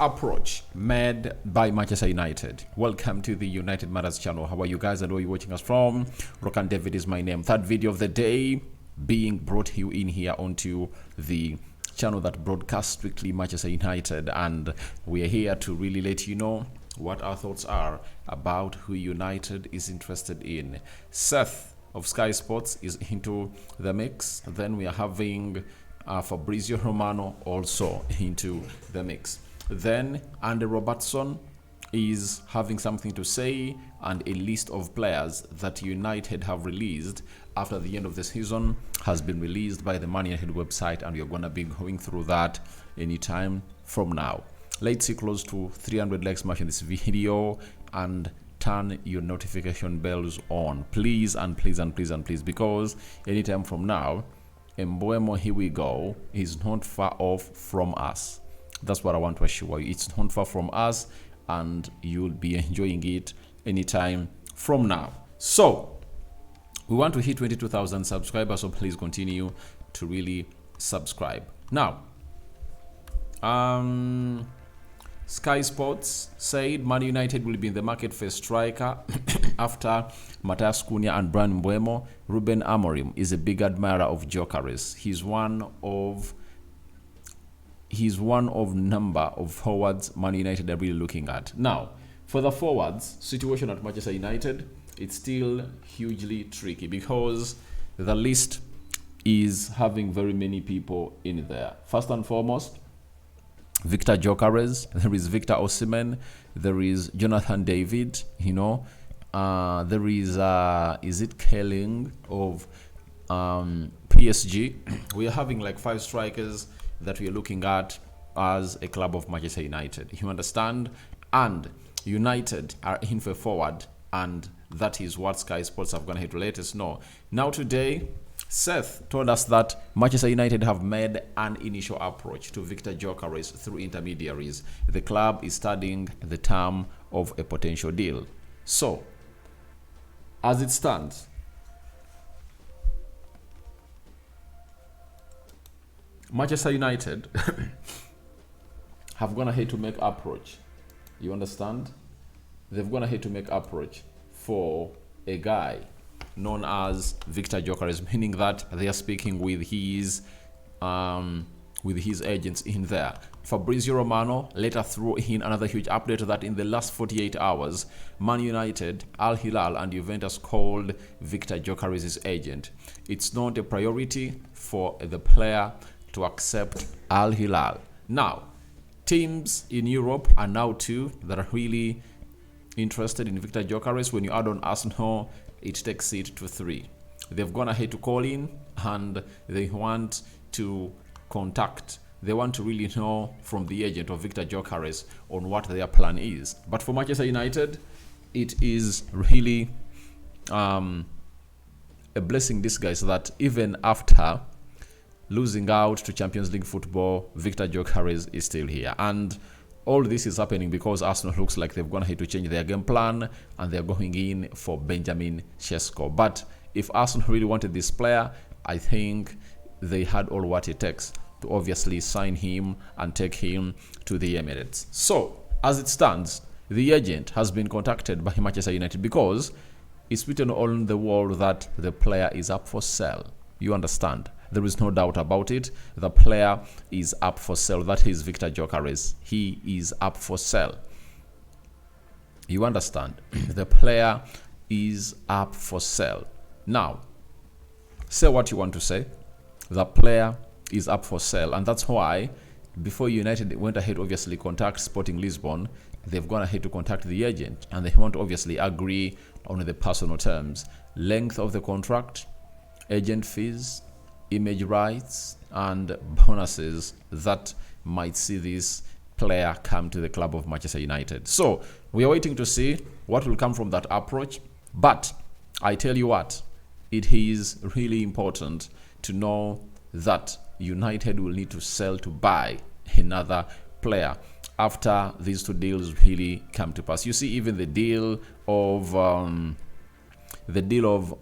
approach made by Manchester United. Welcome to the United Matters channel. How are you guys and where are you watching us from? Rokan David is my name. Third video of the day being brought you in here onto the channel that broadcasts strictly Manchester United, and we are here to really let you know what our thoughts are about who United is interested in. Seth of Sky Sports is into the mix. Then we are having Fabrizio Romano also into the mix. Then Andy Robertson is having something to say, and a list of players that United have released after the end of the season has been released by the Man United website, and we're going to be going through that anytime from now. Let's see close to 300 likes match in this video and turn your notification bells on, please and please and please and please, because anytime from now, Mbeumo, here we go, is not far off from us. That's what I want to assure you. It's not far from us, and you'll be enjoying it anytime from now. So we want to hit 22,000 subscribers, so please continue to really subscribe. Now, Sky Sports said Man United will be in the market for a striker after Matthias Cunha and Bryan Mbeumo. Ruben Amorim is a big admirer of Gyokeres. He's one of number of forwards Man United are really looking at. Now, for the forwards situation at Manchester United, it's still hugely tricky because the list is having very many people in there. First and foremost, Viktor Gyökeres, there is Victor Osimhen, there is Jonathan David, there is it Kelling of PSG. We are having like 5 strikers that we are looking at as a club of Manchester United. You understand? And United are in for forward, and that is what Sky Sports have gone ahead to let us know. Now today, Seth told us that Manchester United have made an initial approach to Viktor Gyökeres through intermediaries. The club is studying the term of a potential deal. So, as it stands, Manchester United have gone ahead to make approach. You understand? They've gone ahead to make approach for a guy known as Viktor Gyökeres, meaning that they are speaking with his agents in there. Fabrizio Romano later threw in another huge update that in the last 48 hours, Man United, Al Hilal, and Juventus called Viktor Gyökeres' agent. It's not a priority for the player to accept Al Hilal. Now, teams in Europe are now 2 that are really interested in Viktor Gyökeres. When you add on Arsenal, it takes it to 3. They've gone ahead to call in, and they want to contact. They want to really know from the agent of Viktor Gyökeres on what their plan is. But for Manchester United, it is really a blessing in disguise that even after losing out to Champions League football, Viktor Gyökeres is still here. And all this is happening because Arsenal looks like they've gone ahead to change their game plan, and they're going in for Benjamin Sesko. But if Arsenal really wanted this player, I think they had all what it takes to obviously sign him and take him to the Emirates. So, as it stands, the agent has been contacted by Manchester United because it's written on the wall that the player is up for sale. You understand? There is no doubt about it. The player is up for sale. That is Viktor Gyökeres. He is up for sale. You understand? The player is up for sale. Now, say what you want to say. The player is up for sale. And that's why, before United went ahead, obviously, contact Sporting Lisbon, they've gone ahead to contact the agent. And they want to obviously agree on the personal terms. Length of the contract, agent fees, image rights, and bonuses that might see this player come to the club of Manchester United. So we are waiting to see what will come from that approach. But I tell you what, it is really important to know that United will need to sell to buy another player after these 2 deals really come to pass. You see, even the deal of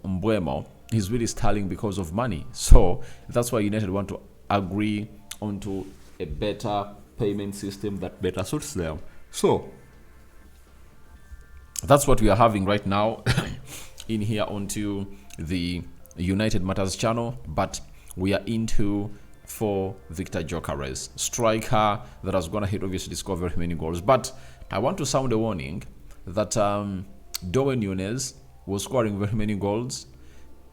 Mbeumo is really stalling because of money. So that's why United want to agree onto a better payment system that better suits them. So that's what we are having right now in here onto the United Matters channel, but we are into for Viktor Gyökeres, striker that has gonna hit obviously score very many goals. But I want to sound a warning that Darwin Núñez was scoring very many goals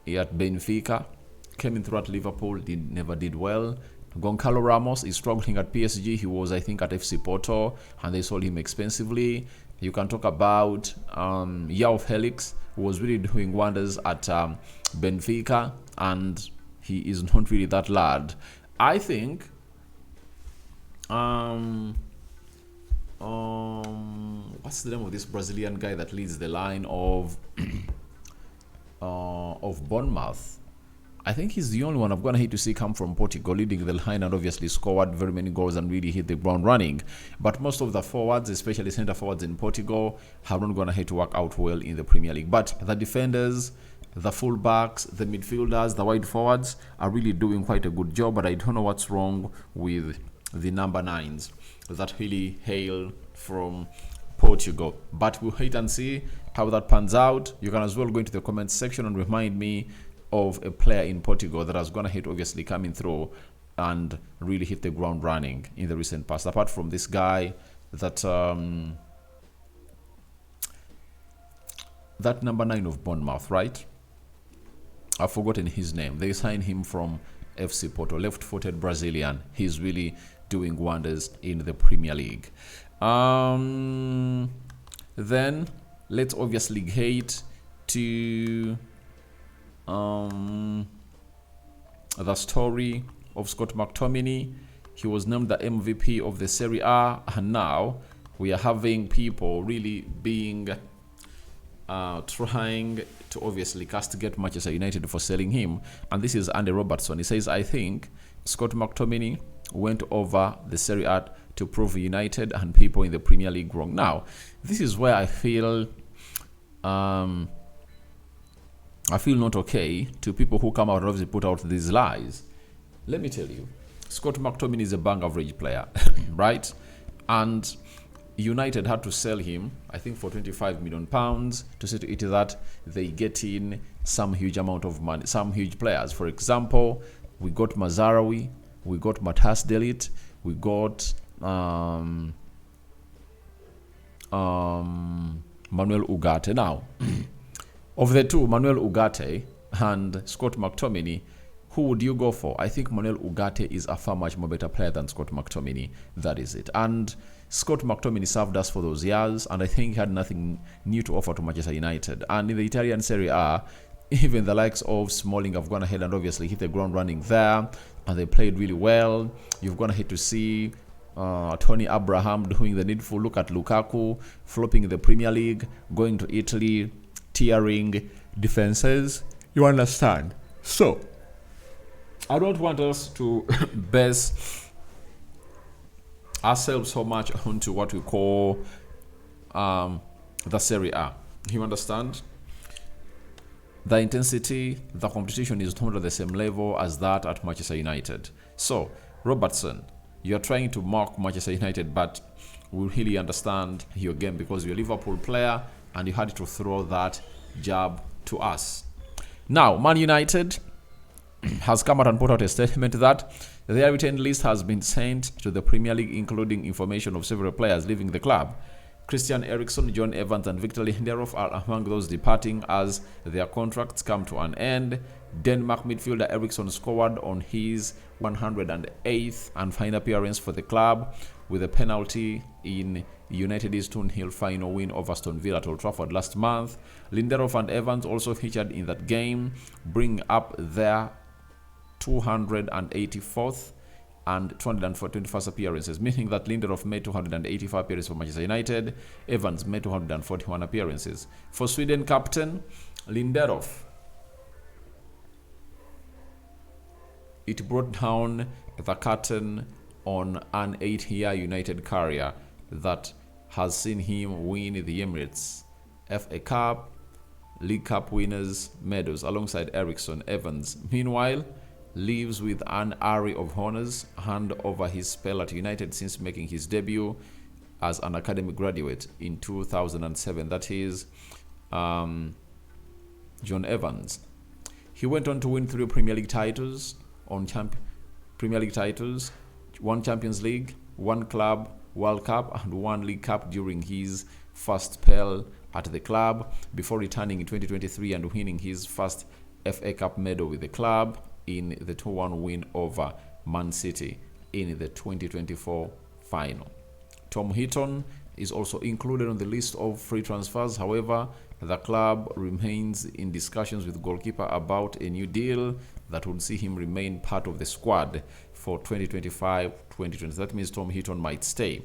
at Benfica, came in through at Liverpool, never did well. Gonçalo Ramos is struggling at PSG. He was, I think, at FC Porto, and they sold him expensively. You can talk about João Felix, who was really doing wonders at Benfica, and he is not really that lad. I think what's the name of this Brazilian guy that leads the line of Bournemouth? I think he's the only one I've gonna hate to see come from Portugal, leading the line and obviously scored very many goals and really hit the ground running. But most of the forwards, especially centre forwards in Portugal, have not gonna hate to work out well in the Premier League. But the defenders, the fullbacks, the midfielders, the wide forwards are really doing quite a good job. But I don't know what's wrong with the number 9s that really hail from Portugal. But we'll wait and see how that pans out. You can as well go into the comments section and remind me of a player in Portugal that has gonna hit obviously coming through and really hit the ground running in the recent past, apart from this guy that that number 9 of Bournemouth, right? I've forgotten his name. They signed him from FC Porto, left-footed Brazilian. He's really doing wonders in the Premier League. Then let's obviously get to the story of Scott McTominay. He was named the MVP of the Serie A, and now we are having people really being trying to obviously castigate Manchester United for selling him. And this is Andy Robertson. He says, I think Scott McTominay went over the Serie A to prove United and people in the Premier League wrong. Now, this is where I feel not okay to people who come out and obviously put out these lies. Let me tell you, Scott McTominay is a bang average player, right? And United had to sell him, I think, for £25 million to see to it that they get in some huge amount of money, some huge players. For example, we got Mazarawi, we got Matas Delit, we got Manuel Ugarte. Now, of the two, Manuel Ugarte and Scott McTominay, who would you go for? I think Manuel Ugarte is a far much more better player than Scott McTominay. That is it. And Scott McTominay served us for those years, and I think he had nothing new to offer to Manchester United. And in the Italian Serie A, even the likes of Smalling have gone ahead and obviously hit the ground running there, and they played really well. You've gone ahead to see Tony Abraham doing the needful. Look at Lukaku flopping in the Premier League, going to Italy, tearing defenses. You understand? So I don't want us to base ourselves so much onto what we call the Serie A. You understand? The intensity, the competition is not at the same level as that at Manchester United. So, Robertson, you're trying to mock Manchester United, but we really understand your game because you're a Liverpool player and you had to throw that jab to us. Now, Man United has come out and put out a statement that their retained list has been sent to the Premier League, including information of several players leaving the club. Christian Eriksen, John Evans, and Victor Lindelof are among those departing as their contracts come to an end. Denmark midfielder Eriksen scored on his 108th and final appearance for the club with a penalty in United's 2-0 final win over Aston Villa at Old Trafford last month. Lindelof and Evans also featured in that game, bringing up their 284th and 221st appearances, meaning that Lindelof made 285 appearances for Manchester United, Evans made 241 appearances. For Sweden captain Lindelof, it brought down the curtain on an 8-year United career that has seen him win the Emirates, FA Cup, League Cup winners medals alongside Eriksen, Evans. Meanwhile, lives with an array of honors hand over his spell at United since making his debut as an academy graduate in 2007. That is John Evans. He went on to win 3 Premier League titles, one Champions League, 1 Club World Cup, and 1 League Cup during his first spell at the club, before returning in 2023 and winning his first FA Cup medal with the club in the 2-1 win over Man City in the 2024 final. Tom Heaton is also included on the list of free transfers. However, the club remains in discussions with goalkeeper about a new deal that would see him remain part of the squad for 2025-2020. That means Tom Heaton might stay.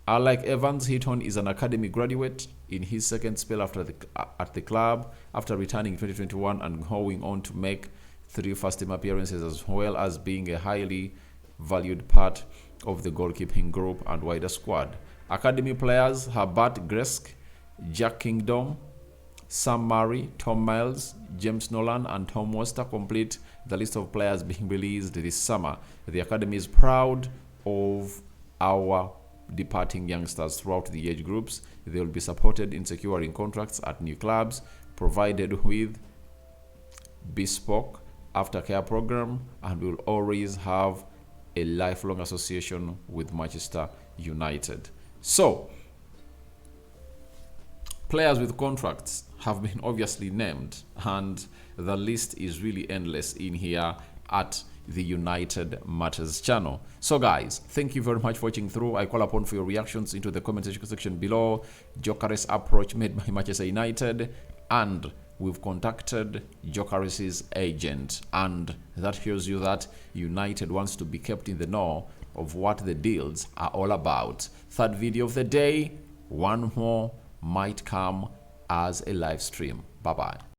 Unlike Evans, Heaton is an academy graduate in his second spell at the club after returning in 2021 and going on to make 3 first-team appearances, as well as being a highly valued part of the goalkeeping group and wider squad. Academy players Herbert Gresk, Jack Kingdom, Sam Murray, Tom Miles, James Nolan, and Tom Wester complete the list of players being released this summer. The academy is proud of our departing youngsters throughout the age groups. They will be supported in securing contracts at new clubs, provided with bespoke aftercare program, and will always have a lifelong association with Manchester United. So, players with contracts have been obviously named, and the list is really endless in here at the United Matters channel. So guys, thank you very much for watching through. I call upon for your reactions into the comment section below. Gyokeres approach made by Manchester United, and we've contacted Gyokeres' agent, and that shows you that United wants to be kept in the know of what the deals are all about. Third video of the day, one more might come as a live stream. Bye bye.